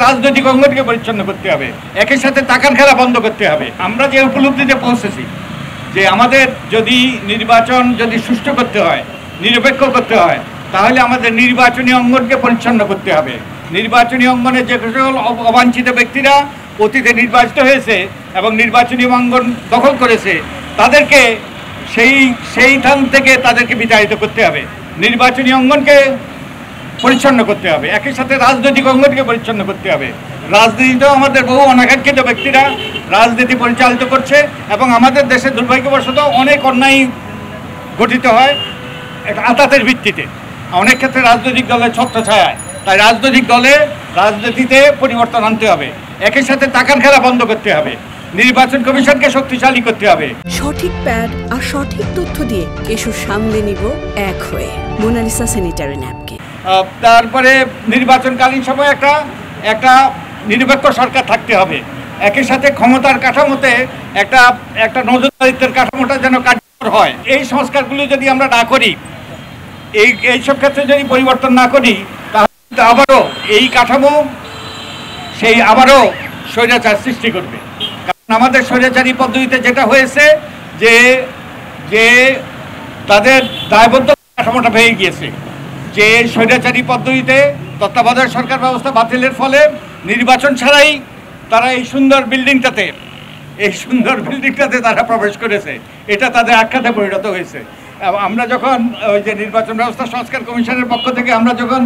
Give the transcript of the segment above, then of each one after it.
রাজনৈতিক অঙ্গনকে পরিচ্ছন্ন করতে হবে, একই সাথে টাকার খেলা বন্ধ করতে হবে। আমরা যে উপলব্ধিতে পৌঁছেছি যে আমাদের যদি নির্বাচন যদি সুষ্ঠু করতে হয়, নিরপেক্ষ করতে হয়, তাহলে আমাদের নির্বাচনী অঙ্গনকে পরিচ্ছন্ন করতে হবে। নির্বাচনী অঙ্গনে যে সকল অবাঞ্ছিত ব্যক্তিরা অতীতে নির্বাচিত হয়েছে এবং নির্বাচনী অঙ্গন দখল করেছে তাদেরকে সেইখান থেকে তাদেরকে বিতাড়িত করতে হবে, নির্বাচনী অঙ্গনকে পরিচ্ছন্ন করতে হবে, একই সাথে রাজনৈতিক অঙ্গনকে পরিচ্ছন্ন করতে হবে। রাজনীতিতেও আমাদের বহু অনাকাঙ্ক্ষিত ব্যক্তিরা রাজনীতি পরিচালিত করছে এবং আমাদের দেশে দুর্ভাগ্যবশত অনেক অন্যায় গঠিত হয় একটা আতাতের ভিত্তিতে, অনেক ক্ষেত্রে রাজনৈতিক দলের ছত্রছায়ায়। তাই রাজনৈতিক দলে রাজনীতিতে পরিবর্তন আনতে হবে, একই সাথে টাকার খেলা বন্ধ করতে হবে, নির্বাচন কমিশনকে শক্তিশালী করতে হবে। সঠিক প্যাড আর সঠিক তথ্য দিয়ে এসব সামলে নিব এক হয়ে মোনালিসা স্যানিটারি ন্যাপকিন। তারপরে নির্বাচনকালীন সময় একটা নিরপেক্ষ সরকার থাকতে হবে, একই সাথে ক্ষমতার কাঠামোতে একটা নজরদারিত্বের কাঠামোটা যেন কার্যকর হয়। এই সংস্কারগুলো যদি আমরা না করি, এইসব ক্ষেত্রে যদি পরিবর্তন না করি, তাহলে আবারও এই কাঠামো আবারও স্বৈরাচার সৃষ্টি করবে। কারণ আমাদের স্বৈরাচারী পদ্ধতিতে যেটা হয়েছে যে তাদের দায়বদ্ধ কাঠামোটা ভেঙে গিয়েছে, যে স্বৈরাচারী পদ্ধতিতে তত্ত্বাবধায়ক সরকার ব্যবস্থা বাতিলের ফলে নির্বাচন ছাড়াই তারা এই সুন্দর বিল্ডিংটাতে তারা প্রবেশ করেছে, এটা তাদের আখ্যাতে পরিণত হয়েছে। আমরা যখন ওই যে নির্বাচন ব্যবস্থা সংস্কার কমিশনের পক্ষ থেকে আমরা যখন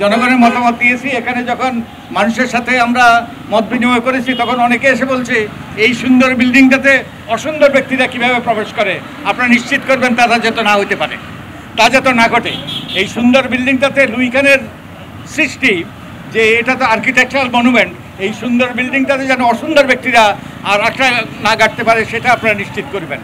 জনগণের মতামত দিয়েছি, এখানে যখন মানুষের সাথে আমরা মত বিনিময় করেছি, তখন অনেকে এসে বলছে এই সুন্দর বিল্ডিংটাতে অসুন্দর ব্যক্তিরা কিভাবে প্রবেশ করে, আপনারা নিশ্চিত করবেন তারা যাতে না হইতে পারে, তা যাতে না ঘটে। এই সুন্দর বিল্ডিংটাতে লুই খানের সৃষ্টি, যে এটা তো আর্কিটেকচারাল মনুমেন্ট, এই সুন্দর বিল্ডিংটাতে যেন অসুন্দর ব্যক্তিরা আর আঁকড়া না গাড়তে পারে সেটা আপনারা নিশ্চিত করবেন।